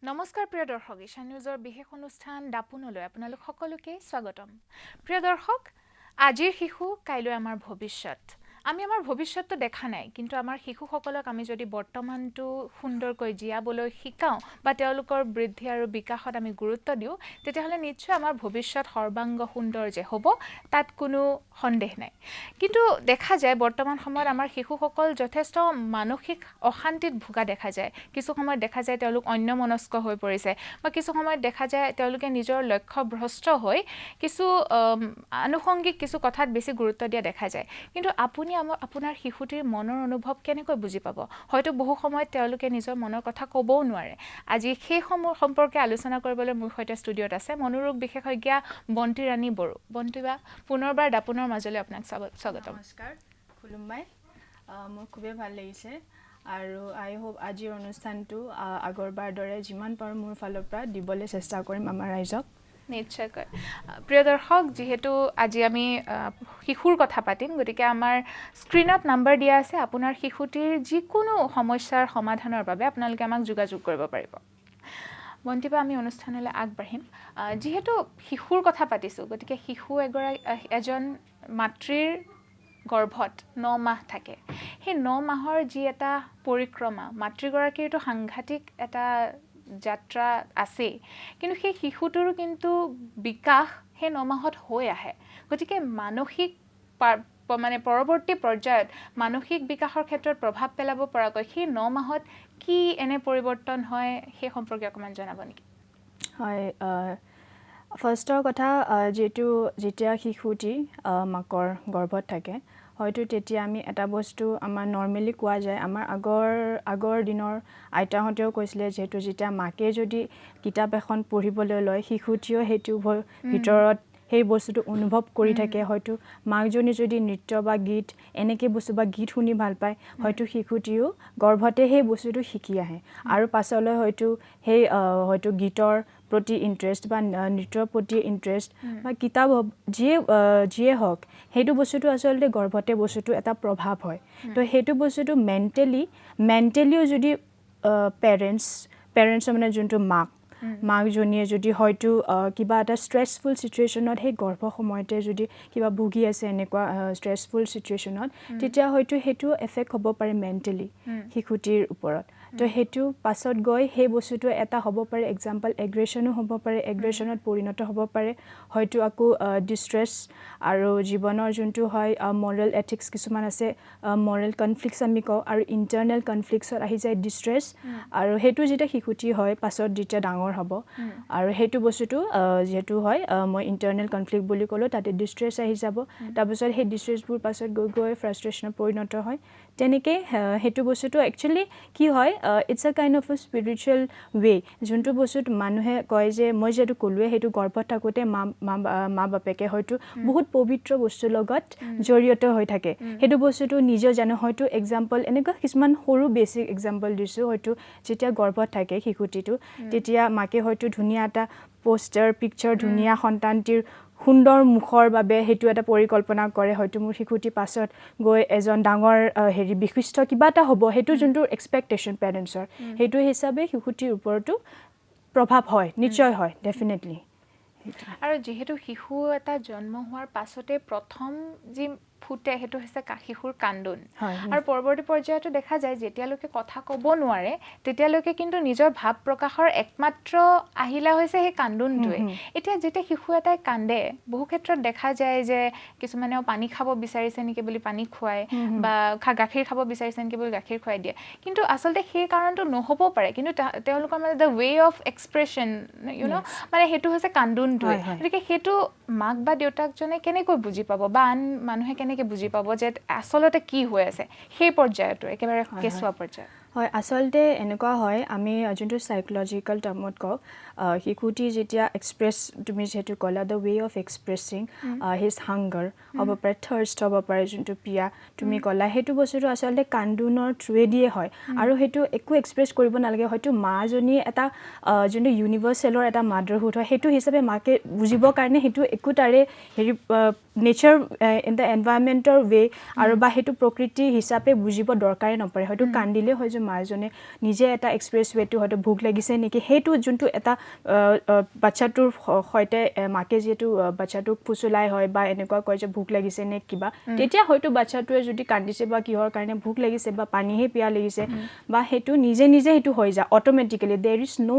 নমস্কাৰ প্ৰিয় দৰ্শক ঈশান নিউজৰ বিশেষ অনুষ্ঠান দাপোনলৈ আপোনালোক সকলোকে স্বাগতম প্ৰিয় দৰ্শক আজিৰ শিশু কাইলৈ আমাৰ ভৱিষ্যত আমি আমাৰ ভৱিষ্যতটো দেখা নাই কিন্তু আমাৰ শিশুসকলক আমি যদি বৰ্তমানটো সুন্দৰকৈ জীয়াবলৈ শিকাওঁ বা তেওঁলোকৰ বৃদ্ধি আৰু বিকাশত আমি গুৰুত্ব দিওঁ তেতিয়াহ'লে নিশ্চয় আমাৰ ভৱিষ্যত সৰ্বাংগ সুন্দৰ যে হ'ব তাত কোনো সন্দেহ নাই কিন্তু দেখা যায় বৰ্তমান সময়ত আমাৰ শিশুসকল যথেষ্ট মানসিক অশান্তিত ভোগা দেখা যায় কিছু সময়ত দেখা যায় তেওঁলোক অন্যমনস্ক হৈ পৰিছে বা কিছু সময়ত দেখা যায় তেওঁলোকে নিজৰ লক্ষ্যভ্ৰষ্ট হৈ কিছু আনুষংগিক কিছু কথাত বেছি গুৰুত্ব দিয়া দেখা যায় কিন্তু আপুনি আপোনাৰ শিশুটিৰ মনৰ অনুভৱ কেনেকৈ বুজি পাব হয়তো বহু সময়ত তেওঁলোকে নিজৰ মনৰ কথা ক'বও নোৱাৰে আজি সেই সম্পৰ্কে আলোচনা কৰিবলৈ মোৰ সৈতে ষ্টুডিঅ'ত আছে মনোৰোগ বিশেষজ্ঞ বন্তি ৰাণী বড়ো বন্তিবা পুনৰবাৰ দাপোনৰ মাজলৈ আপোনাক স্বাগতম নমস্কাৰ খুলুমবাই মোৰ খুবেই ভাল লাগিছে আৰু আই হোপ আজিৰ অনুষ্ঠানটো আগৰবাৰ দৰে যিমান পাৰোঁ মোৰ ফালৰ পৰা দিবলৈ চেষ্টা কৰিম আমাৰ ৰাইজক নিশ্চয়কৈ প্ৰিয় দৰ্শক যিহেতু আজি আমি শিশুৰ কথা পাতিম গতিকে আমাৰ স্ক্ৰীনত নাম্বাৰ দিয়া আছে আপোনাৰ শিশুটিৰ যিকোনো সমস্যাৰ সমাধানৰ বাবে আপোনালোকে আমাক যোগাযোগ কৰিব পাৰিব বন্তিবা আমি অনুষ্ঠানলৈ আগবাঢ়িম যিহেতু শিশুৰ কথা পাতিছোঁ গতিকে শিশু এজন মাতৃৰ গৰ্ভত 9 মাহ থাকে সেই 9 মাহৰ যি এটা পৰিক্ৰমা মাতৃগৰাকীৰটো সাংঘাতিক এটা যাত্ৰা আছে কিন্তু সেই শিশুটোৰ কিন্তু বিকাশ সেই 9 মাহত হৈ আহে গতিকে মানসিক মানে পৰৱৰ্তী পৰ্যায়ত মানসিক বিকাশৰ ক্ষেত্ৰত প্ৰভাৱ পেলাব পৰাকৈ সেই 9 মাহত কি এনে পৰিৱৰ্তন হয় সেই সম্পৰ্কে অকমান জনাব নেকি হয় ফাৰ্ষ্টৰ কথা যেতিয়া শিশুটি মাকৰ গৰ্ভত থাকে হয়তো তেতিয়া আমি এটা বস্তু আমাৰ নৰ্মেলি কোৱা যায় আমাৰ আগৰ দিনৰ আইতাহঁতেও কৈছিলে যিহেতু যেতিয়া মাকে যদি কিতাপ এখন পঢ়িবলৈ লয় শিশুটিও সেইটো ভিতৰত সেই বস্তুটো অনুভৱ কৰি থাকে হয়তো মাকজনী যদি নৃত্য বা গীত এনেকৈ বস্তু বা গীত শুনি ভাল পায় হয়তো শিশুটিও গৰ্ভতে সেই বস্তুটো শিকি আহে আৰু পাছলৈ হয়তো সেই হয়তো গীতৰ প্ৰতি ইণ্টাৰেষ্ট বা নৃত্যৰ প্ৰতি ইণ্টাৰেষ্ট বা কিতাপ যিয়ে হওক সেইটো বস্তুটো আচলতে গৰ্ভতে বস্তুটো এটা প্ৰভাৱ হয় তো সেইটো বস্তুটো মেণ্টেলিও যদি পেৰেণ্টছৰ মানে যোনটো মাকজনীয়ে যদি হয়তো কিবা এটা ষ্ট্ৰেছফুল চিটুৱেশ্যনত সেই গৰ্ভ সময়তে যদি কিবা ভুগি আছে এনেকুৱা ষ্ট্ৰেছফুল চিটুৱেশ্যনত তেতিয়া হয়তো সেইটো এফেক্ট হ'ব পাৰে মেণ্টেলি শিশুটিৰ ওপৰত তো সেইটো পাছত গৈ সেই বস্তুটো এটা হ'ব পাৰে এক্সাম্পল এগ্ৰেশ্যনো হ'ব পাৰে এগ্ৰেশ্যনত পৰিণত হ'ব পাৰে হয়তো আকৌ ডিষ্ট্ৰেছ আৰু জীৱনৰ যোনটো হয় মৰেল এথিক্স কিছুমান আছে মৰেল কনফ্লিক্টছ আমি কওঁ আৰু ইণ্টাৰনেল কনফ্লিক্টছত আহি যায় ডিষ্ট্ৰেছ আৰু সেইটো যেতিয়া শিশুটি হয় পাছত যেতিয়া ডাঙৰ হ'ব আৰু সেইটো বস্তুটো যিহেতু হয় মই ইণ্টাৰনেল কনফ্লিক্ট বুলি ক'লোঁ তাতে ডিষ্ট্ৰেছ আহি যাব তাৰপিছত সেই ডিষ্ট্ৰেছবোৰ পাছত গৈ ফ্ৰাষ্ট্ৰেশ্যনত পৰিণত হয় তেনেকৈ সেইটো বস্তুটো একচুৱেলি কি হয় ইটছ আ কাইণ্ড অফ এ স্পিৰিচুৱেল ৱে যোনটো বস্তুত মানুহে কয় যে মই যিহেতু ক'লোৱে সেইটো গৰ্ভত থাকোঁতে মা বাপেকে হয়তো বহুত পবিত্ৰ বস্তুৰ লগত জড়িত হৈ থাকে সেইটো বস্তুটো নিজেও জানো হয়তো এক্সাম্পল এনেকুৱা কিছুমান সৰু বেছিক এক্সাম্পল দিছোঁ হয়তো যেতিয়া গৰ্ভত থাকে শিশুটিটো তেতিয়া মাকে হয়তো ধুনীয়া এটা পোষ্টাৰ পিকচাৰ ধুনীয়া সন্তানটিৰ সুন্দৰ মুখৰ বাবে সেইটো এটা পৰিকল্পনা কৰে হয়তো মোৰ শিশুটি পাছত গৈ এজন ডাঙৰ বিশিষ্ট কিবা এটা হ'ব সেইটো যোনটো এক্সপেক্টেশ্যন পেৰেণ্টছৰ সেইটো হিচাপে শিশুটিৰ ওপৰতো প্ৰভাৱ হয় নিশ্চয় হয় ডেফিনেটলি আৰু যিহেতু শিশু এটা জন্ম হোৱাৰ পাছতে প্ৰথম যি ফুটে সেইটো হৈছে শিশুৰ কান্দোন আৰু পৰৱৰ্তী পৰ্যায়তো দেখা যায় যেতিয়ালৈকে কথা ক'ব নোৱাৰে তেতিয়ালৈকে কিন্তু নিজৰ ভাৱ প্ৰকাশৰ একমাত্ৰ আহিলা হৈছে সেই কান্দোনটোৱে এতিয়া যেতিয়া শিশু এটাই কান্দে বহু ক্ষেত্ৰত দেখা যায় যে কিছুমানেও পানী খাব বিচাৰিছে নেকি বুলি পানী খুৱায় বা গাখীৰ খাব বিচাৰিছে নেকি বুলি গাখীৰ খুৱাই দিয়ে কিন্তু আচলতে সেই কাৰণটো নহ'বও পাৰে কিন্তু তেওঁলোকৰ মানে দ্য ৱে অফ এক্সপ্ৰেশ্যন মানে সেইটো হৈছে কান্দোনটোৱে গতিকে সেইটো মাক বা দেউতাকজনে কেনেকৈ বুজি পাব বা আন মানুহে কেনেকৈ বুজি পাব যে আচলতে কি হৈ আছে সেই পৰ্যায়টো একেবাৰে কেঁচুৱা পৰ্যায় হয় আচলতে এনেকুৱা হয় আমি যোনটো চাইক'লজিকেল টাৰ্মত কওঁ শিশুটি যেতিয়া এক্সপ্ৰেছ তুমি যিহেতু ক'লা the way of expressing his hunger হ'ব পাৰে থাৰ্ষ্ট হ'ব পাৰে যোনটো পিয়া তুমি ক'লা সেইটো বস্তুটো আচলতে কান্দোনৰ থ্ৰুৱেদিয়ে হয় আৰু সেইটো একো এক্সপ্ৰেছ কৰিব নালাগে হয়তো মাজনী এটা যোনটো ইউনিভাৰ্চেলৰ এটা মাদাৰহুড হয় সেইটো হিচাপে মাকে বুজিবৰ কাৰণে সেইটো একো তাৰে নেচাৰ ইন দ্য এনভাইৰনমেণ্টৰ ৱে আৰু বা সেইটো প্ৰকৃতি হিচাপে বুজিব দৰকাৰে নপৰে হয়তো কান্দিলে হয় যে মাজনে নিজে এটা এক্সপ্ৰেছ ৱেটো হয়তো ভোক লাগিছে নেকি সেইটো যোনটো এটা বাচ্চাটোৰ হয়তে মাকে যেটো বাচ্চাটোক ফুচুলাই হয় বা এনেকুৱা কয় যে ভোক লাগিছে নে কিবা তেতিয়া হয়তো বাচ্চাটোৱে যদি কান্দিছে বা কিহৰ কাৰণে ভোক লাগিছে বা পানীহে পিয়া লাগিছে বা সেইটো নিজে সেইটো হৈ যায় automatically there is no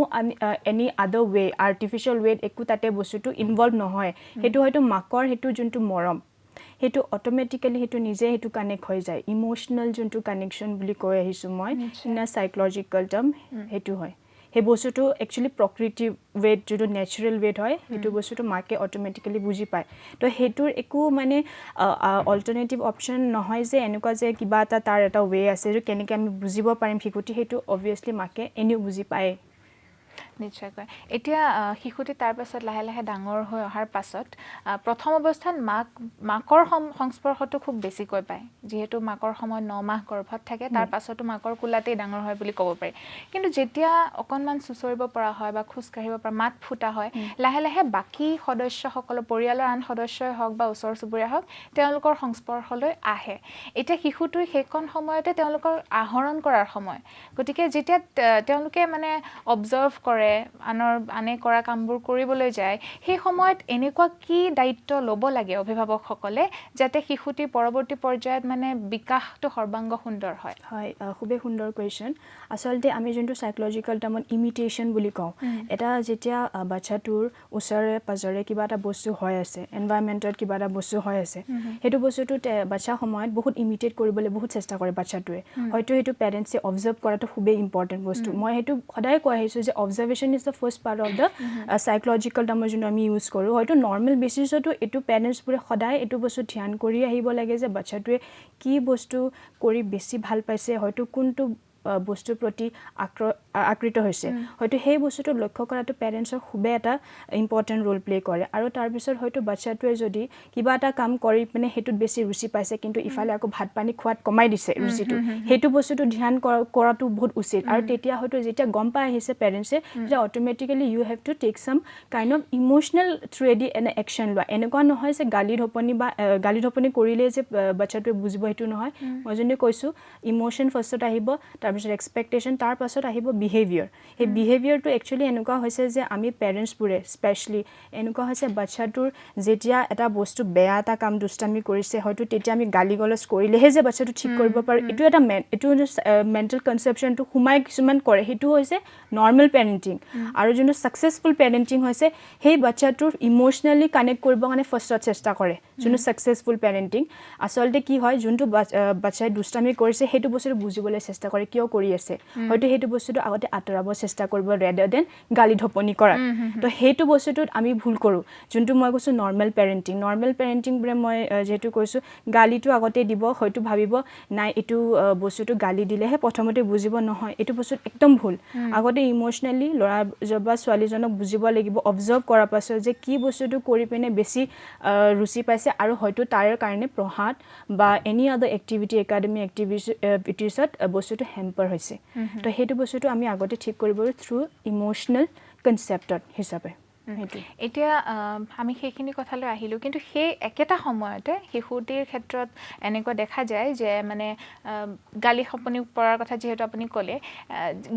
any other way artificial ৱেত একো তাতে বস্তুটো ইনভলভ নহয় সেইটো হয়তো মাকৰ সেইটো যোনটো মৰম সেইটো অটোমেটিক্যালি সেইটো নিজে সেইটো কানেক্ট হৈ যায় ইমোশনাল যোনটো কানেকশ্যন বুলি কৈ আহিছোঁ মই ইন আ সাইকোলজিক্যাল টাৰ্ম সেইটো হয় সেই বস্তুটো একচুৱেলি প্ৰকৃতি ৱেট যোনটো নেচাৰেল ৱেট হয় সেইটো বস্তুটো মাকে অটোমেটিক্যালি বুজি পায় তো সেইটোৰ একো মানে অল্টাৰনেটিভ অপশ্যন নহয় যে এনেকুৱা যে কিবা এটা তাৰ এটা ৱে আছে যে কেনেকৈ আমি বুজিব পাৰিম শিশুটি সেইটো অবভিয়াছলি মাকে এনেও বুজি পায় নিশ্চয়কৈ এতিয়া শিশুটি তাৰ পাছত লাহে লাহে ডাঙৰ হৈ অহাৰ পাছত প্ৰথম অৱস্থাত মাকৰ সংস্পৰ্শটো খুব বেছিকৈ পায় যিহেতু মাকৰ সময়ত 9 মাহ গৰ্ভত থাকে তাৰ পাছতো মাকৰ কোলাতেই ডাঙৰ হয় বুলি ক'ব পাৰি কিন্তু যেতিয়া অকণমান চুচৰিব পৰা হয় বা খোজ কাঢ়িব পৰা মাত ফুটা হয় লাহে লাহে বাকী সদস্যসকলৰ পৰিয়ালৰ আন সদস্যই হওক বা ওচৰ চুবুৰীয়া হওক তেওঁলোকৰ সংস্পৰ্শলৈ আহে এতিয়া শিশুটোৰ সেইকণ সময়তে তেওঁলোকৰ আহৰণ কৰাৰ সময় গতিকে যেতিয়া তেওঁলোকে মানে অবজাৰ্ভ কৰে আনে কৰা কামবোৰ কৰিবলৈ যায় সেই সময়ত এনেকুৱা কি দায়িত্ব ল'ব লাগে অভিভাৱকসকলে যাতে শিশুটি পৰৱৰ্তী পৰ্যায়ত মানে বিকাশটো সৰ্বাংগ সুন্দৰ হয় হয় খুবেই সুন্দৰ কুৱেশ্যন আচলতে আমি যোনটো সাইকোলজিক্যাল টাৰ্মত ইমিটেশ্যন বুলি কওঁ এটা যেতিয়া বাচ্চাটোৰ ওচৰে পাজৰে কিবা এটা বস্তু হৈ আছে এনভাইৰনমেণ্টত কিবা এটা বস্তু হৈ আছে সেইটো বস্তুটো বাচ্চা সময়ত বহুত ইমিটেট কৰিবলৈ বহুত চেষ্টা কৰে বাচ্চাটোৱে হয়তো সেইটো পেৰেণ্টছে অবজাৰ্ভ কৰাটো খুবেই ইম্পৰ্টেণ্ট বস্তু মই সেইটো সদায় কৈ আহিছোঁ যে observation is the first part of the psychological টাৰ্মৰ যোনটো আমি ইউজ কৰোঁ হয়তো নৰ্মেল বেচিছতো এইটো পেৰেণ্টছবোৰে সদায় এইটো বস্তু ধ্যান কৰি আহিব লাগে যে বাচ্চাটোৱে কি বস্তু কৰি বেছি ভাল পাইছে হয়তো কোনটো বস্তুৰ প্ৰতি আকৃষ্ট হৈছে হয়তো সেই বস্তুটো লক্ষ্য কৰাটো পেৰেণ্টছৰ খুবেই এটা ইম্পৰ্টেণ্ট ৰোল প্লে কৰে আৰু তাৰপিছত হয়তো বাচ্চাটোৱে যদি কিবা এটা কাম কৰি পিনে সেইটোত বেছি ৰুচি পাইছে কিন্তু ইফালে আকৌ ভাত পানী খোৱাত কমাই দিছে ৰুচিটো সেইটো বস্তুটো ধ্যান কৰাটো বহুত উচিত আৰু তেতিয়া হয়তো যেতিয়া গম পাই আহিছে পেৰেণ্টছে তেতিয়া automatically you have to take some kind of emotional থ্ৰুৱেদি এনে একশ্যন লোৱা এনেকুৱা নহয় যে গালি ঢপনি কৰিলেই যে বাচ্চাটোৱে বুজিব সেইটো নহয় মই যোনটো কৈছোঁ ইমোশ্যন ফাৰ্ষ্টত আহিব তাৰপিছত এক্সপেক্টেশ্যন তাৰ পাছত আহিব বিহেভিয়াৰ সেই বিহেভিয়াৰটো একচুৱেলি এনেকুৱা হৈছে যে আমি পেৰেণ্টছবোৰে স্পেচিয়েলি এনেকুৱা হৈছে বাচ্চাটোৰ যেতিয়া এটা বস্তু বেয়া এটা কাম দুষ্টামি কৰিছে হয়তো তেতিয়া আমি গালি গলজ কৰিলেহে যে বাচ্চাটো ঠিক কৰিব পাৰোঁ এইটো এটা এইটো মেণ্টেল কনচেপশ্যনটো সোমাই কিছুমান কৰে সেইটো হৈছে নৰ্মেল পেৰেণ্টিং আৰু যোনটো ছাকচেছফুল পেৰেণ্টিং হৈছে সেই বাচ্চাটোৰ ইমোশ্যনেলি কানেক্ট কৰিবৰ কাৰণে ফাৰ্ষ্টত চেষ্টা কৰে যোনটো ছাকচেছফুল পেৰেণ্টিং আচলতে কি হয় যোনটো বাচ্চাই দুষ্টামি কৰিছে সেইটো বস্তুটো বুজিবলৈ চেষ্টা কৰে কিয় কৰি আছে হয়তো সেইটো বস্তুটো আগতে আঁতৰাব চেষ্টা কৰিব ৰেডাৰ দেন গালি ঢপনি কৰা তো সেইটো বস্তুটোত আমি ভুল কৰোঁ যোনটো মই কৈছোঁ নৰ্মেল পেৰেণ্টিং বোৰে মই যিহেতু কৈছোঁ গালিটো আগতে দিব হয়তো ভাবিব নাই এইটো বস্তুটো গালি দিলেহে প্ৰথমতে বুজিব নহয় এইটো বস্তুটো একদম ভুল আগতে ইমোশ্যনেলি ল'ৰা বা ছোৱালীজনক বুজিব লাগিব অবজাৰ্ভ কৰাৰ পাছত যে কি বস্তুটো কৰি পিনে বেছি ৰুচি পাইছে আৰু হয়তো তাৰ কাৰণে পঢ়াত বা এনি আদাৰ এক্টিভিটি একাডেমিক এক্টিভিটিছত বস্তুটো হেম্পাৰ হৈছে তো সেইটো বস্তুটো আমি আগতে ঠিক কৰিব থ্ৰু ইমোশ্যনেল কনচেপ্টত হিচাপে এতিয়া আমি সেইখিনি কথালৈ আহিলোঁ কিন্তু সেই একেটা সময়তে শিশুটিৰ ক্ষেত্ৰত এনেকুৱা দেখা যায় যে মানে গালি শপনি পৰাৰ কথা যিহেতু আপুনি ক'লে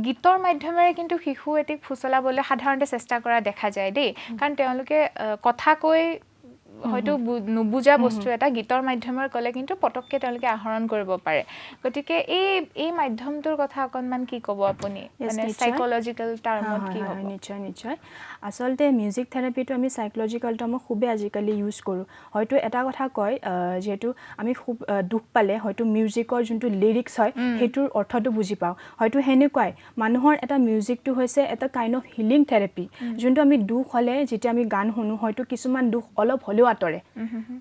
গীতৰ মাধ্যমেৰে কিন্তু শিশু এটিক ফুচলাবলৈ সাধাৰণতে চেষ্টা কৰা দেখা যায় দেই কাৰণ তেওঁলোকে কথা কৈ হয়তো নুবুজা বস্তু এটা গীতৰ মাধ্যমেৰে ক'লে কিন্তু পটককৈ তেওঁলোকে আহৰণ কৰিব পাৰে গতিকে এই মাধ্যমটোৰ কথা অকণমান কি ক'ব আপুনি মানে সাইকোলজিক্যাল টাৰ্মত কি হ'ব নিশ্চয় আচলতে মিউজিক থেৰাপিটো আমি সাইকোলজিক্যাল টাৰ্মত খুবেই আজিকালি ইউজ কৰোঁ হয়তো এটা কথা কয় যিহেতু আমি খুব দুখ পালে হয়তো মিউজিকৰ যোনটো লিৰিক্স হয় সেইটোৰ অৰ্থটো বুজি পাওঁ হয়তো সেনেকুৱাই মানুহৰ এটা মিউজিকটো হৈছে এটা কাইণ্ড অফ হিলিং থেৰাপি যোনটো আমি দুখ হ'লে যেতিয়া আমি গান শুনো হয়তো কিছুমান দুখ অলপ হ'লেও আঁতৰে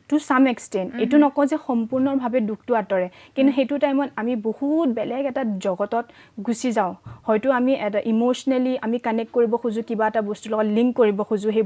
টু চাম এক্সটেণ্ট এইটো নকওঁ যে সম্পূৰ্ণভাৱে দুখটো আঁতৰে কিন্তু সেইটো টাইমত আমি বহুত বেলেগ এটা জগতত গুচি যাওঁ হয়তো আমি এটা ইমোশ্যনেলি আমি কানেক্ট কৰিব খোজোঁ কিবা এটা বস্তুৰ লগত লিংক কৰিব খোজোঁ সেই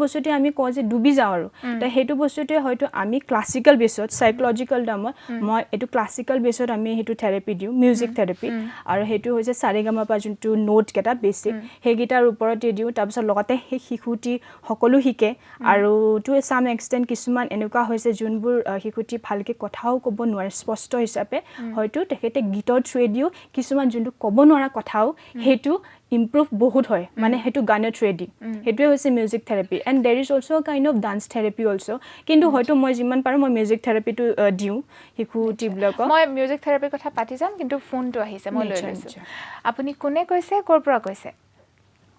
বস্তুটোৱে আমি কওঁ যে ডুবি যাওঁ আৰু তো সেইটো বস্তুটোৱে হয়তো আমি ক্লাছিকেল বেছত সাইকোলজিক্যাল টাৰ্মত মই এইটো ক্লাছিকেল বেছত আমি সেইটো থেৰাপি দিওঁ মিউজিক থেৰাপি আৰু সেইটো হৈছে সাৰেগামাপা যোনটো নোটকেইটা বেছিক সেইকেইটাৰ ওপৰতে দিওঁ তাৰপিছত লগতে সেই শিশুটি সকলো শিকে আৰু টু সাম এক্সটেণ্ট কিছুমান এনেকুৱা হৈছে যোনবোৰ শিশুটি ভালকৈ কথাও ক'ব নোৱাৰে স্পষ্ট হিচাপে হয়তো তেখেতে গীতৰ থ্ৰুৱেদিও কিছুমান যোনটো ক'ব নোৱাৰা কথাও সেইটো ইম্প্ৰুভ বহুত হয় মানে সেইটো গানৰ থ্ৰুৱেদি সেইটোৱে হৈছে মিউজিক থেৰাপি এণ্ড দেৰ is also' kind of dance therapy also' কিন্তু হয়তো মই যিমান পাৰোঁ মই মিউজিক থেৰাপিটো দিওঁ শিশুটিবিলাকক মই মিউজিক থেৰাপিৰ কথা পাতি যাম কিন্তু ফোনটো আহিছে মই লৈ লৈছোঁ আপুনি কোনে কৈছে ক'ৰ পৰা কৈছে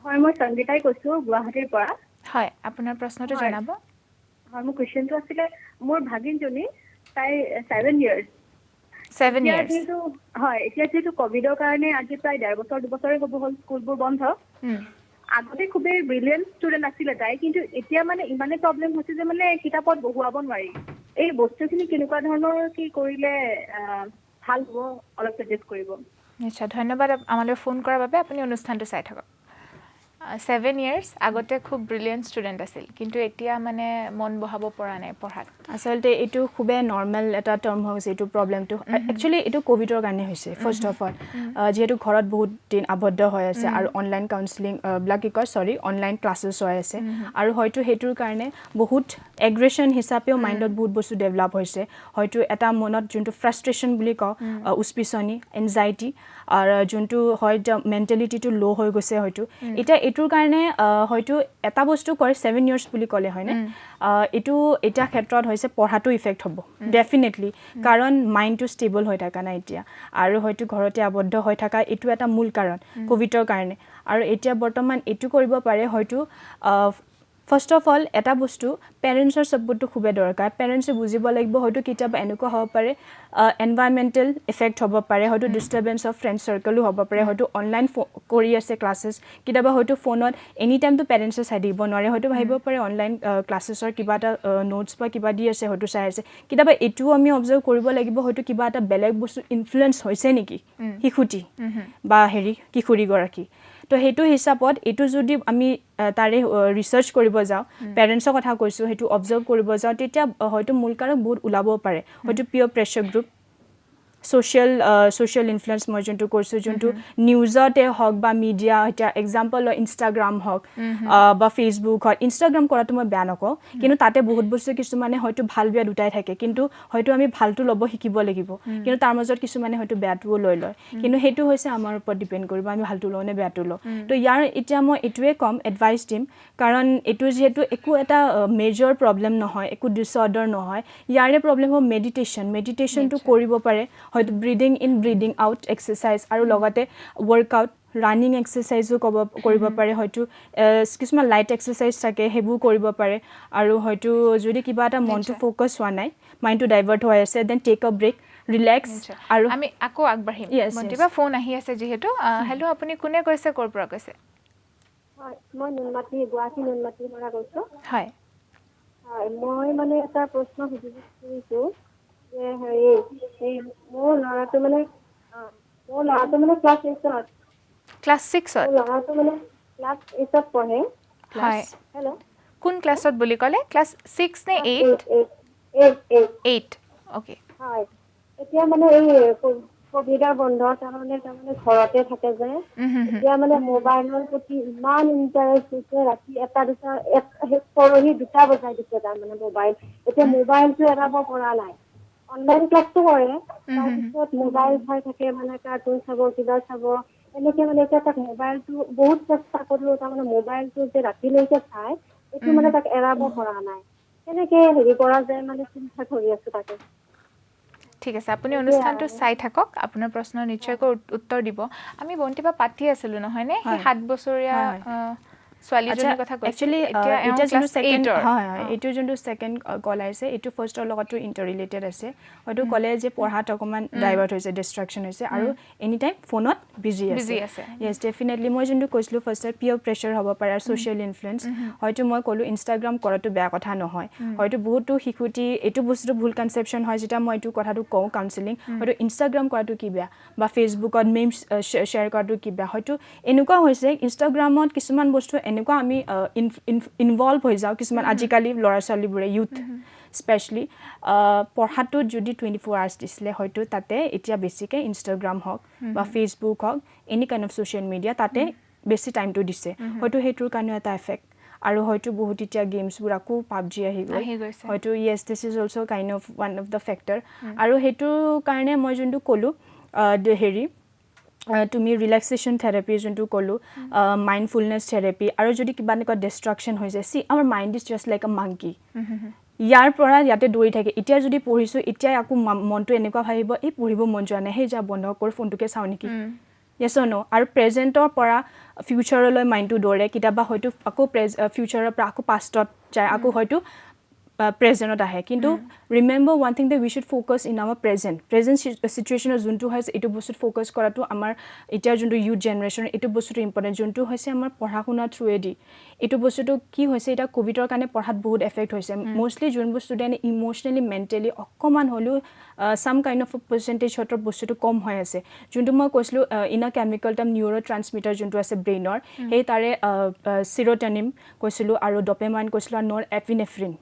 হয় মই সংগীতাই কৈছোঁ গুৱাহাটীৰ পৰা হয় আপোনাৰ প্ৰশ্নটো জনাব হয় মোৰ কুৱেশ্যনটো আছিলে মোৰ ভাগিনজনী তাই 7 ইয়াৰ্ছ 7 years এতিয়া যিহেতু ক'ভিডৰ কাৰণে আজি প্ৰায় 1.5 বছৰ 2 বছৰে হ'ব হ'ল স্কুলবোৰ বন্ধ আগতে খুবেই ব্ৰিলিয়েণ্ট ষ্টুডেণ্ট আছিলে তাই কিন্তু এতিয়া মানে ইমানেই প্ৰব্লেম হৈছে যে মানে কিতাপত বহুৱাব নোৱাৰি এই বস্তুখিনি কেনেকুৱা ধৰণৰ কি কৰিলে ভাল হ'ব অলপ ছাজেষ্ট কৰিব নিশ্চয় ধন্যবাদ আমালৈ ফোন কৰাৰ বাবে আপুনি অনুষ্ঠানটো চাই থাকক 7 years আগতে খুব ব্ৰিলিয়েণ্ট ষ্টুডেণ্ট আছিল কিন্তু এতিয়া মানে মন বহাব পৰা নাই পঢ়াত আচলতে এইটো খুবেই নৰ্মেল এটা টাৰ্ম হৈ গৈছে এইটো প্ৰব্লেমটো একচুৱেলি এইটো ক'ভিডৰ কাৰণে হৈছে ফাৰ্ষ্ট অফ অল যিহেতু ঘৰত বহুত দিন আবদ্ধ হৈ আছে আৰু অনলাইন কাউন্সেলিং বিলাক কি কয় অনলাইন ক্লাছেছ হৈ আছে আৰু হয়তো সেইটোৰ কাৰণে বহুত এগ্ৰেশ্যন হিচাপেও মাইণ্ডত বহুত বস্তু ডেভেলপ হৈছে হয়তো এটা মনত যোনটো ফ্ৰাষ্ট্ৰেশ্যন বুলি কওঁ উচপিচনি এনজাইটি আৰু যোনটো হয় মেণ্টেলিটিটো ল' হৈ গৈছে হয়তো এতিয়া এইটোৰ কাৰণে হয়তো এটা বস্তু কৰে 7 years বুলি ক'লে হয়নে এইটো এটা ক্ষেত্ৰত হৈছে পঢ়াটো ইফেক্ট হ'ব ডেফিনেটলি কাৰণ মাইণ্ডটো ষ্টেবল হৈ থকা নাই এতিয়া আৰু হয়তো ঘৰতে আবদ্ধ হৈ থকা এইটো এটা মূল কাৰণ ক'ভিডৰ কাৰণে আৰু এতিয়া বৰ্তমান এইটো কৰিব পাৰে হয়তো ফাৰ্ষ্ট অফ অল এটা বস্তু পেৰেণ্টছৰ ছাপোৰ্টটো খুবেই দৰকাৰ পেৰেণ্টছে বুজিব লাগিব হয়তো কেতিয়াবা এনেকুৱা হ'ব পাৰে এনভাইৰমেণ্টেল এফেক্ট হ'ব পাৰে হয়তো ডিষ্টাৰ্বেঞ্চ অফ ফ্ৰেণ্ড চাৰ্কলো হ'ব পাৰে হয়তো অনলাইন কৰি আছে ক্লাছেছ কেতিয়াবা হয়তো ফোনত এনি টাইমটো পেৰেণ্টছে চাই দিব নোৱাৰে হয়তো ভাবিব পাৰে অনলাইন ক্লাছেছৰ কিবা এটা নোটছ বা কিবা দি আছে হয়তো চাই আছে কেতিয়াবা এইটোও আমি অবজাৰ্ভ কৰিব লাগিব হয়তো কিবা এটা বেলেগ বস্তু ইনফ্লুৱেঞ্চ হৈছে নেকি শিশুটি বা কিশোৰীগৰাকী তো সেইটো হিচাপত এইটো যদি আমি তাৰে ৰিচাৰ্চ কৰিব যাওঁ পেৰেণ্টছৰ কথা কৈছোঁ সেইটো অবজাৰ্ভ কৰিব যাওঁ তেতিয়া হয়তো মূল কাৰণ বহুত ওলাব পাৰে হয়তো পিয়ৰ প্ৰেছাৰ গ্ৰুপ ছ'চিয়েল ইনফ্লুৱেঞ্চ মই যোনটো কৈছোঁ যোনটো নিউজতে হওক বা মিডিয়া এতিয়া এক্সাম্পল ইনষ্টাগ্ৰাম হওক বা ফেচবুক হওক ইনষ্টাগ্ৰাম কৰাটো মই বেয়া নকওঁ কিন্তু তাতে বহুত বস্তু কিছুমানে হয়তো ভাল বেয়া দুটাই থাকে কিন্তু হয়তো আমি ভালটো ল'ব শিকিব লাগিব কিন্তু তাৰ মাজত কিছুমানে হয়তো বেয়াটোও লৈ লয় কিন্তু সেইটো হৈছে আমাৰ ওপৰত ডিপেণ্ড কৰিব আমি ভালটো লওঁ নে বেয়াটো লওঁ তো ইয়াৰ এতিয়া মই এইটোৱে ক'ম এডভাইচ দিম কাৰণ এইটো যিহেতু একো এটা মেজৰ প্ৰব্লেম নহয় একো ডিছঅৰ্ডাৰ নহয় ইয়াৰে প্ৰব্লেম হ'ব মেডিটেশ্যনটো কৰিব পাৰে হয়তো breeding in breeding out exercise আৰু লগতে ৱৰ্কআউট ৰানিং এক্সাৰচাইজো কৰিব পাৰে হয়তো কিছুমান লাইট এক্সাৰচাইজ থাকে সেইবোৰ কৰিব পাৰে আৰু হয়তো যদি কিবা এটা মনটো ফ'কাছ হোৱা নাই মাইণ্ডটো ডাইভাৰ্ট হৈ আছে then take a break relax আৰু আমি আকৌ আগবাঢ়িম মন্তিবা ফোন আহি আছে যিহেতু হেল্ল' আপুনি কোনে কৈছে ক'ৰ পৰা কৈছে হয় মই গুৱাহাটী নুনমাটিৰ পৰা কৈছোঁ হয় হয় মই মানে এটা প্ৰশ্ন সুধিব বিচাৰিছোঁ যে হেৰি মোৰ ল'ৰাটো মানে ক্লাছ 8ত ক্লাছ 6ত মোৰ ল'ৰাটো মানে ক্লাছ 8ত পঢ়ে হয় হেল্ল' কোন ক্লাছত বুলি ক'লে ক্লাছ 6 নে 8 অ'কে হয় এতিয়া মানে এই ক'ভিডৰ বন্ধৰ কাৰণে তাৰমানে ঘৰতে থাকে যে এতিয়া মানে মোবাইলৰ প্ৰতি ইমান ইণ্টাৰেষ্ট হৈছে ৰাতি 1-2 পৰহি 2টা বজাই দিছে তাৰমানে মোবাইল এতিয়া মোবাইলটো এৰাব পৰা নাই অনলাইন ক্লাছটো কৰে তাৰপিছত মোবাইল চাই থাকে মানে কাৰ্টুন চাব কিবা চাব এনেকৈ মানে এতিয়া তাক মোবাইলটো বহুত চেষ্টা কৰিলোঁ তাৰমানে মোবাইলটো যে ৰাতিলৈকে চাই এইটো মানে তাক এৰাব পৰা নাই কেনেকৈ হেৰি কৰা যায় মানে চিন্তা কৰি আছোঁ তাকে ঠিক আছে আপুনি অনুষ্ঠানটো চাই থাকক আপোনাৰ প্ৰশ্নৰ নিশ্চয়কৈ উত্তৰ দিব আমি বন্তিবা পাতি আছিলোঁ নহয়নে সেই 7 বছৰীয়া ছোৱালীজনীৰ কথা কৈছোঁ একচুৱেলি এতিয়া যোনটো ছেকেণ্ড হয় এইটো যোনটো ছেকেণ্ড কল আহিছে এইটো ফাৰ্ষ্টৰ লগতো ইণ্টাৰ ৰিলেটেড আছে হয়তো ক'লে যে পঢ়াত অকণমান ডাইভাৰ্ট হৈছে ডিষ্ট্ৰেকশ্যন হৈছে আৰু এনি টাইম ফোনত বিজি আছে য়েছ ডেফিনেটলি মই যোনটো কৈছিলোঁ ফাৰ্ষ্টত পিয়ৰ প্ৰেছাৰ হ'ব পাৰে আৰু ছ'চিয়েল ইনফ্লুৱেঞ্চ হয়তো মই ক'লোঁ ইনষ্টাগ্ৰাম কৰাটো বেয়া কথা নহয় হয়তো বহুতো শিশুটি এইটো বস্তুটো ভুল কনচেপশ্যন হয় যেতিয়া মই এইটো কথাটো কওঁ কাউন্সেলিং হয়তো ইনষ্টাগ্ৰাম কৰাটো কি বেয়া বা ফেচবুকত মেমছ শ্বেয়াৰ কৰাটো কি বেয়া হয়তো এনেকুৱা হৈছে ইনষ্টাগ্ৰামত কিছুমান বস্তু এনেকুৱা আমি ইনভলভ হৈ যাওঁ কিছুমান আজিকালি ল'ৰা ছোৱালীবোৰে ইউথ স্পেচিয়েলি পঢ়াটোত যদি 24 আৱাৰ্ছ দিছিলে হয়তো তাতে এতিয়া বেছিকৈ ইনষ্টাগ্ৰাম হওক বা ফেচবুক হওক any kind of social media তাতে বেছি টাইমটো দিছে হয়তো সেইটোৰ কাৰণেও এটা এফেক্ট আৰু হয়তো বহুত এতিয়া গেমছবোৰ আকৌ PUBG আহি গ'ল হয়তো yes this is also kind of one of the factor আৰু সেইটো কাৰণে মই যোনটো ক'লো হেৰি তুমি ৰিলেক্সেশ্যন থেৰাপি যোনটো ক'লো মাইণ্ডফুলনেছ থেৰাপি আৰু যদি কিবা এনেকুৱা ডিষ্ট্ৰাকশ্যন হৈ যায় আমাৰ mind is just like a monkey ইয়াৰ পৰা ইয়াতে দৌৰি থাকে এতিয়া যদি পঢ়িছোঁ এতিয়া আকৌ মনটো এনেকুৱা ভাবিব এই পঢ়িব মন যোৱা নাই সেই যা বন্ধ কৰি ফোনটোকে চাওঁ নেকি yes or no আৰু প্ৰেজেণ্টৰ পৰা ফিউচাৰলৈ মাইণ্ডটো দৌৰে কেতিয়াবা হয়তো আকৌ ফিউচাৰৰ পৰা আকৌ পাষ্টত যায় আকৌ হয়তো প্ৰেজেণ্টত আহে কিন্তু remember one thing that we should focus in our present চিটুৱেশ্যনত যোনটো হৈছে এইটো বস্তুত ফ'কাছ কৰাটো আমাৰ এতিয়া যোনটো ইউথ জেনেৰেশ্যন এইটো বস্তুটো ইম্পৰ্টেণ্ট যোনটো হৈছে আমাৰ পঢ়া শুনা থ্ৰুৱেদি এইটো বস্তুটো কি হৈছে এতিয়া ক'ভিডৰ কাৰণে পঢ়াত বহুত এফেক্ট হৈছে মষ্টলি যোনবোৰ ষ্টুডেণ্ট ইম'চনেলি মেণ্টেলি অকণমান হ'লেও ছাম কাইণ্ড অফ পাৰ্চেণ্টেজ সিহঁতৰ বস্তুটো কম হৈ আছে যোনটো মই কৈছিলোঁ in a chemical term neuro' transmitter যোনটো আছে ব্ৰেইনৰ সেই তাৰে চিৰ'টনিম কৈছিলোঁ আৰু ডপেমাইন কৈছিলোঁ আৰু নৰ এপিনেফ্ৰিন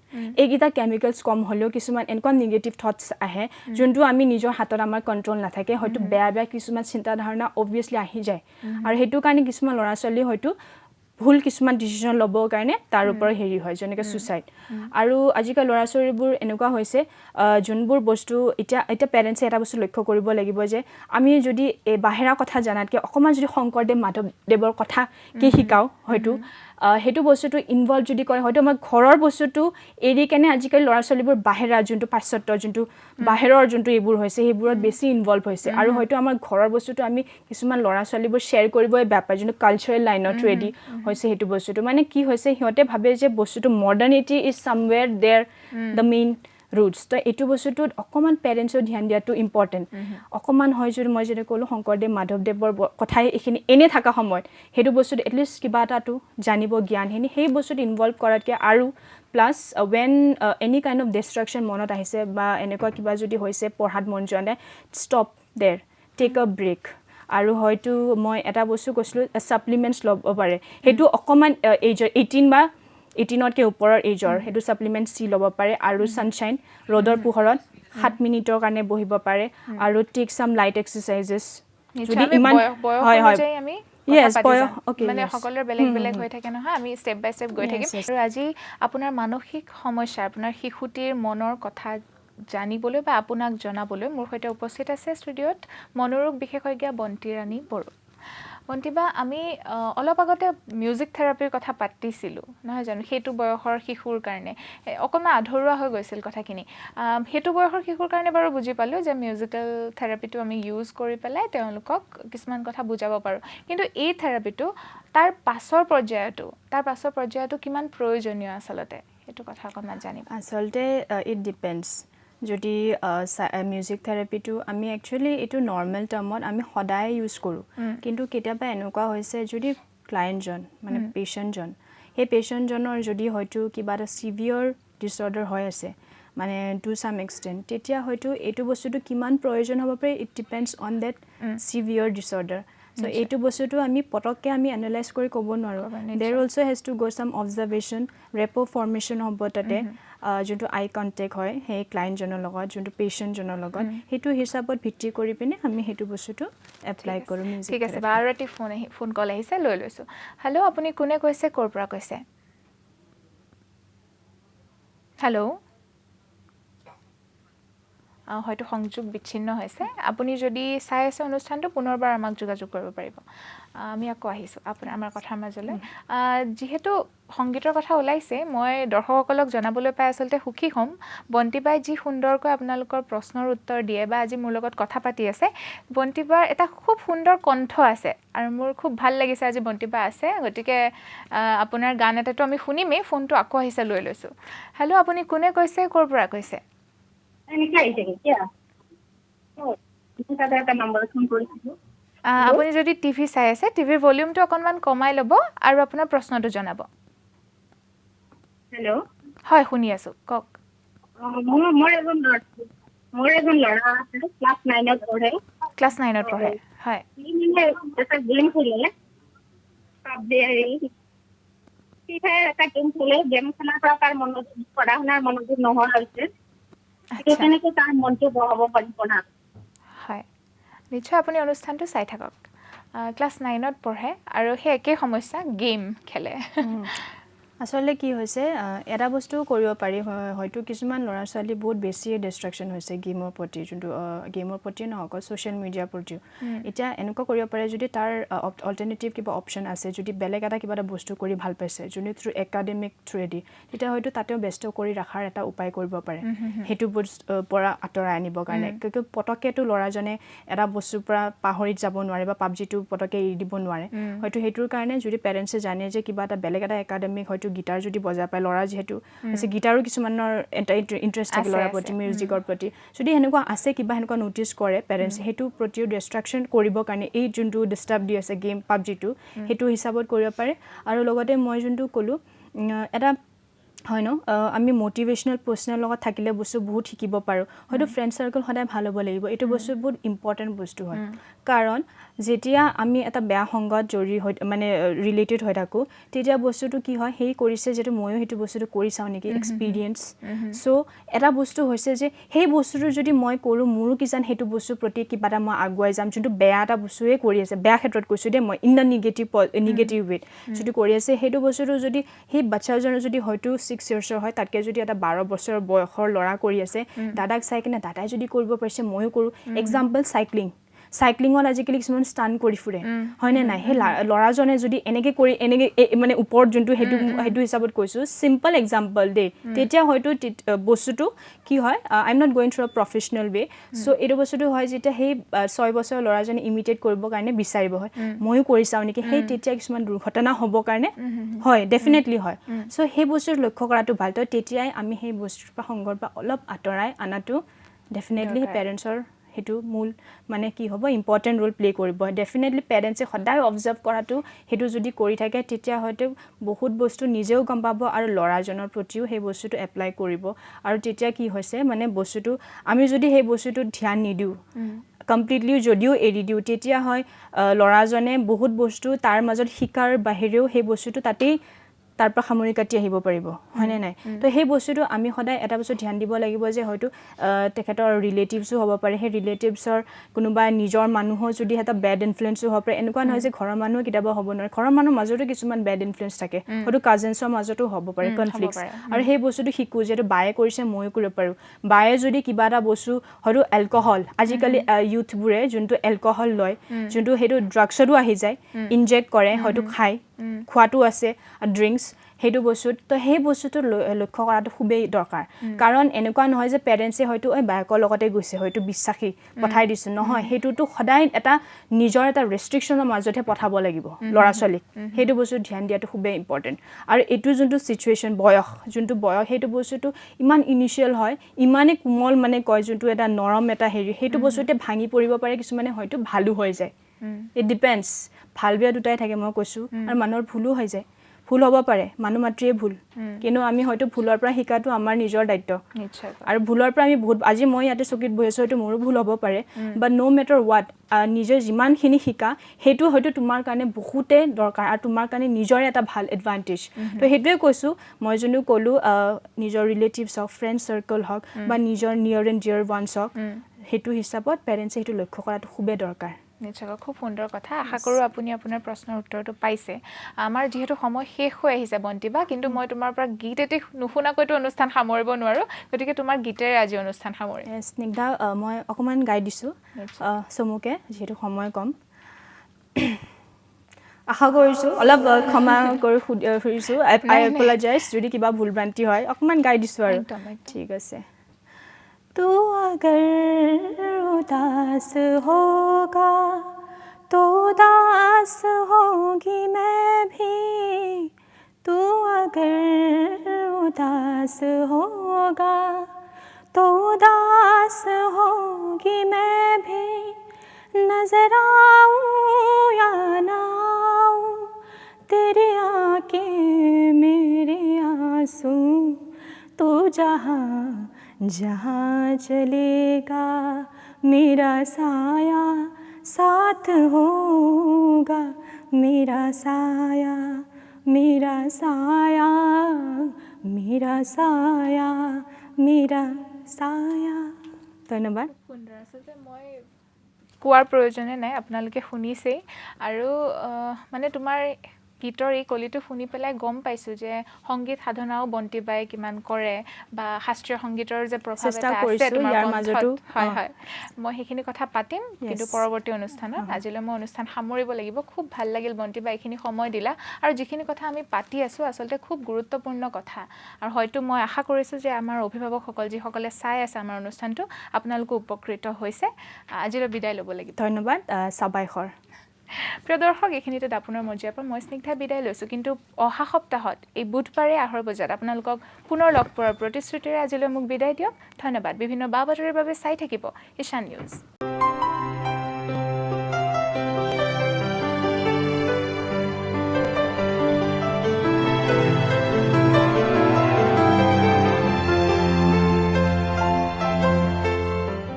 এইকেইটা কেমিকেলছ কম হ'লেও কিছুমান এনেকুৱা নিগেটিভ থটছ আহে যোনটো আমি নিজৰ হাতত আমাৰ কণ্ট্ৰল নাথাকে হয়তো বেয়া বেয়া কিছুমান চিন্তাধাৰণা অবভিয়াছলি আহি যায় আৰু সেইটো কাৰণে কিছুমান ল'ৰা ছোৱালী হয়তো ভুল কিছুমান ডিচিশ্যন ল'বৰ কাৰণে তাৰ ওপৰত হেৰি হয় যেনেকৈ ছুইচাইড আৰু আজিকালি ল'ৰা ছোৱালীবোৰ এনেকুৱা হৈছে যোনবোৰ বস্তু এতিয়া পেৰেণ্টছে এটা বস্তু লক্ষ্য কৰিব লাগিব যে আমি যদি এই বাহিৰা কথা জানাতকৈ অকণমান যদি শংকৰদেৱ মাধৱদেৱৰ কথা কি শিকাওঁ হয়তো সেইটো বস্তুটো ইনভলভ যদি কৰে হয়তো আমাৰ ঘৰৰ বস্তুটো এৰি কেনে আজিকালি ল'ৰা ছোৱালীবোৰ বাহিৰা যোনটো পাশ্চাত্য যোনটো বাহিৰৰ যোনটো এইবোৰ হৈছে সেইবোৰত বেছি ইনভলভ হৈছে আৰু হয়তো আমাৰ ঘৰৰ বস্তুটো আমি কিছুমান ল'ৰা ছোৱালীবোৰ শ্বেয়াৰ কৰিবই বেয়া পায় যোনটো কালচাৰেল লাইনত ৰেডি হৈছে সেইটো বস্তুটো মানে কি হৈছে সিহঁতে ভাবে যে বস্তুটো modernity is somewhere there the main roots তো এইটো বস্তুটোত অকণমান পেৰেণ্টছৰ ধ্যান দিয়াটো ইম্পৰ্টেণ্ট অকণমান হয় যদি মই যদি ক'লোঁ শংকৰদেৱ মাধৱদেৱৰ কথাই এইখিনি এনেই থকা সময়ত সেইটো বস্তুত এটলিষ্ট কিবা এটাটো জানিব জ্ঞানখিনি সেই বস্তুত ইনভলভ কৰাতকৈ আৰু plus when any kind of distraction মনত আহিছে বা এনেকুৱা কিবা যদি হৈছে পঢ়াত মন যোৱা নাই ষ্টপ দেৰ টেক আ ব্ৰেক আৰু হয়তো মই এটা বস্তু কৈছিলোঁ ছাপ্লিমেণ্টছ ল'ব পাৰে সেইটো অকণমান এইজৰ 18 বা 18তকৈ ওপৰৰ এইজৰ সেইটো ছাপ্লিমেণ্ট চি ল'ব পাৰে আৰু ছানশ্বাইন ৰ'দৰ পোহৰত 7 মিনিটৰ কাৰণে বহিব পাৰে আৰু টেক ছাম লাইট এক্সাৰচাইজেছ যদি ইমান হয় হয় yes মানে সকলোৰে বেলেগ বেলেগ হৈ থাকে নহয় আমি ষ্টেপ বাই ষ্টেপ গৈ থাকিম আৰু আজি আপোনাৰ মানসিক সমস্যা আপোনাৰ শিশুটিৰ মনৰ কথা জানিবলৈ বা আপোনাক জনাবলৈ মোৰ সৈতে উপস্থিত আছে ষ্টুডিঅ'ত মনোৰোগ বিশেষজ্ঞ বন্তি ৰাণী বড়ো বন্তিবা আমি অলপ আগতে মিউজিক থেৰাপিৰ কথা পাতিছিলোঁ নহয় জানো সেইটো বয়সৰ শিশুৰ কাৰণে অকণমান আধৰুৱা হৈ গৈছিল কথাখিনি সেইটো বয়সৰ শিশুৰ কাৰণে বাৰু বুজি পালোঁ যে মিউজিকেল থেৰাপিটো আমি ইউজ কৰি পেলাই তেওঁলোকক কিছুমান কথা বুজাব পাৰোঁ কিন্তু এই থেৰাপিটো তাৰ পাছৰ পৰ্যায়টো কিমান প্ৰয়োজনীয় আচলতে সেইটো কথা অকণমান জানিম আচলতে ইট ডিপেণ্ডছ যদি মিউজিক থেৰাপিটো আমি একচুৱেলি এইটো নৰ্মেল টাৰ্মত আমি সদায় ইউজ কৰোঁ কিন্তু কেতিয়াবা এনেকুৱা হৈছে যদি ক্লায়েণ্টজন মানে পেচেণ্টজন সেই পেচেণ্টজনৰ যদি হয়তো কিবা এটা চিভিয়ৰ ডিছঅৰ্ডাৰ হৈ আছে মানে টু ছাম এক্সটেণ্ট তেতিয়া হয়তো এইটো বস্তুটো কিমান প্ৰয়োজন হ'ব পাৰে it depends on that severe disorder so' এইটো বস্তুটো আমি পটককৈ আমি এনালাইজ কৰি ক'ব নোৱাৰোঁ দেৰ অলছ' হেজ টু গ' ছাম অবজাৰ্ভেশ্যন ৰেপ' ফৰ্মেশ্যন হ'ব তাতে যোনটো আই কণ্টেক্ট হয় সেই ক্লায়েণ্টজনৰ লগত যোনটো পেচেণ্টজনৰ লগত সেইটো হিচাপত ভিত্তি কৰি পিনে আমি সেইটো বস্তুটো এপ্লাই কৰোঁ ঠিক আছে বাৰু আৰু এটি ফোন কল আহিছে লৈ লৈছোঁ হেল্ল' আপুনি কোনে কৈছে ক'ৰ পৰা কৈছে হেল্ল' হয়তো সংযোগ বিচ্ছিন্ন হৈছে আপুনি যদি চাই আছে অনুষ্ঠানটো পুনৰবাৰ আমাক যোগাযোগ কৰিব পাৰিব আমি আকৌ আহিছোঁ আমাৰ কথাৰ মাজলৈ যিহেতু সংগীতৰ কথা ওলাইছে মই দৰ্শকসকলক জনাবলৈ পাই আচলতে সুখী হ'ম বন্তিবাই যি সুন্দৰকৈ আপোনালোকৰ প্ৰশ্নৰ উত্তৰ দিয়ে বা আজি মোৰ লগত কথা পাতি আছে বন্তিবাৰ এটা খুব সুন্দৰ কণ্ঠ আছে আৰু মোৰ খুব ভাল লাগিছে আজি বন্তিবা আছে গতিকে আপোনাৰ গান এটাতো আমি শুনিমেই ফোনটো আকৌ আহিছে লৈ লৈছোঁ হেল্ল' আপুনি কোনে কৈছে ক'ৰ পৰা কৈছে আপুনি যদি টিভি চাই আছে টিভিৰ ভলিউমটো অকণমান কমাই ল'ব আৰু আপোনাৰ প্ৰশ্নটো জনাব হেল্ল' হয় শুনি আছোঁ কওক মোৰ এজন ল'ৰা আছে ক্লাছ 9ত পঢ়ে ক্লাছ 9ত পঢ়ে হয় এটা গেম খেলে এটা গেম খেলে গেম খেলাৰ পৰা তাৰ মনোযোগ পঢ়া শুনাৰ মনোযোগ নোহোৱা হৈছে সেইটো কেনেকৈ তাৰ মনটো বহাব পাৰি পঢ়াত হয় নিশ্চয় আপুনি অনুষ্ঠানটো চাই থাকক ক্লাছ 9ত পঢ়ে আৰু সেই একেই সমস্যা গেম খেলে আচলতে কি হৈছে এটা বস্তু কৰিব পাৰি হয়তো কিছুমান ল'ৰা ছোৱালী বহুত বেছি ডিষ্ট্ৰেকশ্যন হৈছে গেমৰ প্ৰতি যোনটো গেমৰ প্ৰতি নহয় অকল ছ'চিয়েল মিডিয়াৰ প্ৰতিও এতিয়া এনেকুৱা কৰিব পাৰে যদি তাৰ অল্টাৰনেটিভ কিবা অপশ্যন আছে যদি বেলেগ কিবা এটা বস্তু কৰি ভাল পাইছে যোনে থ্ৰু একাডেমিক থ্ৰুৱেদি তেতিয়া হয়তো তাতেও ব্যস্ত কৰি ৰখাৰ এটা উপায় কৰিব পাৰে সেইটো পৰা আঁতৰাই আনিবৰ কাৰণে কিয় পটককেতো ল'ৰাজনে এটা বস্তুৰ পৰা পাহৰি যাব নোৱাৰে বা পাবজিটো পটককৈ এৰি দিব নোৱাৰে হয়তো সেইটোৰ কাৰণে যদি পেৰেণ্টছে জানে যে কিবা এটা বেলেগ এটা একাডেমিক হয়তো গীটাৰ যদি বজাই পায় ল'ৰা যিহেতু আছে গীটাৰো কিছুমানৰ এটা ইণ্টাৰেষ্ট থাকে ল'ৰাৰ প্ৰতি মিউজিকৰ প্ৰতি যদি সেনেকুৱা আছে কিবা সেনেকুৱা ন'টিছ কৰে পেৰেণ্টছে সেইটো প্ৰতিও ডিষ্ট্ৰেকশ্যন কৰিবৰ কাৰণে এই যোনটো ডিষ্টাৰ্ব দি আছে গেম পাবজিটো সেইটো হিচাপত কৰিব পাৰে আৰু লগতে মই যোনটো ক'লোঁ এটা হয় ন আমি মটিভেশ্যনেল পাৰ্চনৰ লগত থাকিলে বস্তু বহুত শিকিব পাৰোঁ হয়তো ফ্ৰেণ্ড চাৰ্কেল সদায় ভাল হ'ব লাগিব এইটো বস্তু বহুত ইম্পৰ্টেণ্ট বস্তু হয় কাৰণ যেতিয়া আমি এটা বেয়া সংগত মানে ৰিলেটেড হৈ থাকোঁ তেতিয়া বস্তুটো কি হয় সেই কৰিছে যিহেতু ময়ো সেইটো বস্তুটো কৰি চাওঁ নেকি এক্সপিৰিয়েঞ্চ চ' এটা বস্তু হৈছে যে সেই বস্তুটো যদি মই কৰোঁ মোৰো কিজান সেইটো বস্তুৰ প্ৰতি কিবা এটা মই আগুৱাই যাম যোনটো বেয়া এটা বস্তুৱে কৰি আছে বেয়া ক্ষেত্ৰত কৈছোঁ দেই মই ইন দ্য নিগেটিভ ৱেত যদি কৰি আছে সেইটো বস্তুটো যদি সেই বাচ্ছাজনৰ যদি হয়তো 6 yearsৰ হয় তাতকৈ যদি এটা 12 বছৰ বয়সৰ ল'ৰা কৰি আছে দাদাক চাই কিনে দাদাই যদি কৰিব পাৰিছে ময়ো কৰোঁ এক্সাম্পল চাইক্লিঙত আজিকালি কিছুমান ষ্টান কৰি ফুৰে হয়নে নাই সেই ল'ৰাজনে যদি এনেকৈ কৰি এনেকৈ মানে ওপৰত যোনটো সেইটো হিচাপত কৈছোঁ চিম্পল এক্সাম্পল দেই তেতিয়া হয়তো বস্তুটো কি হয় I am not going through আ প্ৰফেচনেল ৱে চ' এইটো বস্তুটো হয় যেতিয়া সেই 6 বছৰৰ ল'ৰাজনে ইমিটেট কৰিবৰ কাৰণে বিচাৰিব হয় ময়ো কৰি চাওঁ নেকি সেই তেতিয়া কিছুমান দুৰ্ঘটনা হ'বৰ কাৰণে হয় ডেফিনেটলি হয় চ' সেই বস্তুটো লক্ষ্য কৰাটো ভাল তো তেতিয়াই আমি সেই বস্তুৰ পৰা সংগৰ পৰা অলপ আঁতৰাই আনাটো ডেফিনেটলি সেই পেৰেণ্টছৰ সেইটো মূল মানে কি হ'ব ইম্পৰ্টেণ্ট ৰোল প্লে' কৰিব ডেফিনেটলি পেৰেণ্টছে সদায় অবজাৰ্ভ কৰাটো সেইটো যদি কৰি থাকে তেতিয়া হয়তো বহুত বস্তু নিজেও গম পাব আৰু ল'ৰাজনৰ প্ৰতিও সেই বস্তুটো এপ্লাই কৰিব আৰু তেতিয়া কি হৈছে মানে বস্তুটো আমি যদি সেই বস্তুটোত ধ্যান নিদিওঁ কমপ্লিটলি যদিও এৰি দিওঁ তেতিয়া হয় ল'ৰাজনে বহুত বস্তু তাৰ মাজত শিকাৰ বাহিৰেও সেই বস্তুটো তাতেই তাৰ পৰা সামৰি কাটি আহিব পাৰিব হয়নে নাই তো সেই বস্তুটো আমি সদায় এটা বস্তু ধ্যান দিব লাগিব যে হয়তো তেখেতৰ ৰিলেটিভছো হ'ব পাৰে সেই ৰিলেটিভছৰ কোনোবা নিজৰ মানুহো যদি এটা বেড ইনফ্লুৱেঞ্চো হ'ব পাৰে এনেকুৱা নহয় যে ঘৰৰ মানুহ কেতিয়াবা হ'ব নোৱাৰে ঘৰৰ মানুহৰ মাজতো কিছুমান বেড ইনফ্লুৱেঞ্চ থাকে হয়তো কাজিনছৰ মাজতো হ'ব পাৰে কনফ্লিক্টছ আৰু সেই বস্তুটো শিকোঁ যিহেতু বায়ে কৰিছে ময়ো কৰিব পাৰোঁ বায়ে যদি কিবা এটা বস্তু হয়তো এলকহল আজিকালি ইউথবোৰে যোনটো এলকহল লয় যোনটো সেইটো ড্ৰাগছতো আহি যায় ইনজেক্ট কৰে হয়তো খায় খোৱাটো আছে ড্ৰিংকছ সেইটো বস্তুত তো সেই বস্তুটো লক্ষ্য কৰাটো খুবেই দৰকাৰ কাৰণ এনেকুৱা নহয় যে পেৰেণ্টছে হয়তো বায়েকৰ লগতে গৈছে হয়তো বিশ্বাসী পঠাই দিছোঁ নহয় সেইটোতো সদায় এটা নিজৰ এটা ৰেষ্ট্ৰিকশ্যনৰ মাজতহে পঠাব লাগিব ল'ৰা ছোৱালীক সেইটো বস্তু ধ্যান দিয়াটো খুবেই ইম্পৰ্টেণ্ট আৰু এইটো যোনটো ছিটুৱেশ্যন যোনটো বয়স সেইটো বস্তুটো ইমান ইনিচিয়েল হয় ইমানেই কোমল মানে কয় যোনটো এটা নৰম এটা হেৰি সেইটো বস্তুতে ভাঙি পৰিব পাৰে কিছুমানে হয়তো ভালো হৈ যায় ইট ডিপেণ্ডছ ভাল বেয়া দুটাই থাকে মই কৈছোঁ আৰু মানুহৰ ভুলো হৈ যায় ভুল হ'ব পাৰে মানুহ মাতৃয়ে ভুল কিন্তু আমি হয়তো ভুলৰ পৰা শিকাটো আমাৰ নিজৰ দায়িত্ব আৰু ভুলৰ পৰা আমি বহুত আজি মই ইয়াতে চকীত বহি আছোঁ হয়তো মোৰো ভুল হ'ব পাৰে বাট ন' মেটাৰ হোৱাট নিজৰ যিমানখিনি শিকা সেইটো হয়তো তোমাৰ কাৰণে বহুতেই দৰকাৰ আৰু তোমাৰ কাৰণে নিজৰে এটা ভাল এডভান্টেজ তো সেইটোৱে কৈছোঁ মই যোনটো ক'লোঁ নিজৰ ৰিলেটিভছ হওক ফ্ৰেণ্ড চাৰ্কল হওক বা নিজৰ নিয়াৰ এণ্ড ডিয়াৰ ওৱানছ হওক সেইটো হিচাপত পেৰেণ্টছে সেইটো লক্ষ্য কৰাটো খুবেই দৰকাৰ নিশ্চয়কৈ খুব সুন্দৰ কথা আশা কৰোঁ আপুনি আপোনাৰ প্ৰশ্নৰ উত্তৰটো পাইছে আমাৰ যিহেতু সময় শেষ হৈ আহিছে বন্তিবা কিন্তু মই তোমাৰ পৰা গীত এটি নুশুনাকৈতো অনুষ্ঠান সামৰিব নোৱাৰোঁ গতিকে তোমাৰ গীতেৰে আজি অনুষ্ঠান সামৰিম স্নিগ্ধা মই অকণমান গাই দিছোঁ চমুকে যিহেতু সময় কম আশা কৰিছোঁ অলপ ক্ষমা কৰি ফুৰিছোঁ আই এপ'লজাইজ যদি কিবা ভুল ভ্ৰান্তি হয় অকণমান গাই দিছোঁ আৰু ঠিক আছে तू अगर उदास होगा तो उदास होगी मैं भी तू अगर उदास होगा तो उदास होगी मैं भी नजर आऊं या ना आऊं तेरी आँखें मेरे आंसू तू जहाँ जहाँ चलेगा मेरा साया साथ होगा मेरा साया मेरा साया मेरा साया मेरा साया ধন্যবাদ সুন্দৰ আচলতে মই কোৱাৰ প্ৰয়োজনে নাই আপোনালোকে শুনিছেই আৰু মানে তোমাৰ গীতৰ এই কলিটো শুনি পেলাই গম পাইছোঁ যে সংগীত সাধনাও বন্তি বাই কিমান কৰে বা শাস্ত্ৰীয় সংগীতৰ যে প্ৰভাৱ চেষ্টা এটা আছে কৰিছোঁ তোমাৰ ইয়াৰ কণ্ঠত। মাজতো। হয় হয় মই সেইখিনি কথা পাতিম কিন্তু Yes. পৰৱৰ্তী অনুষ্ঠানত আজিলৈ মই অনুষ্ঠান সামৰিব লাগিব খুব ভাল লাগিল বন্তি বাই এইখিনি সময় দিলা আৰু যিখিনি কথা আমি পাতি আছোঁ আচলতে খুব গুৰুত্বপূৰ্ণ কথা আৰু হয়তো মই আশা কৰিছোঁ যে আমাৰ অভিভাৱকসকল যিসকলে চাই আছে আমাৰ অনুষ্ঠানটো আপোনালোকো উপকৃত হৈছে আজিলৈ বিদায় ল'ব লাগিব ধন্যবাদ সাবাইখৰ প্ৰিয় দৰ্শক এইখিনিতে দাপোনৰ মজিয়াৰ পৰা মই স্নিগ্ধা বিদায় লৈছোঁ কিন্তু অহা সপ্তাহত এই বুধবাৰে 8 বজাত আপোনালোকক পুনৰ লগ পোৱাৰ প্ৰতিশ্ৰুতিৰে আজিলৈ মোক বিদায় দিয়ক ধন্যবাদ বিভিন্ন বা বাতৰিৰ বাবে চাই থাকিব ঈশান নিউজ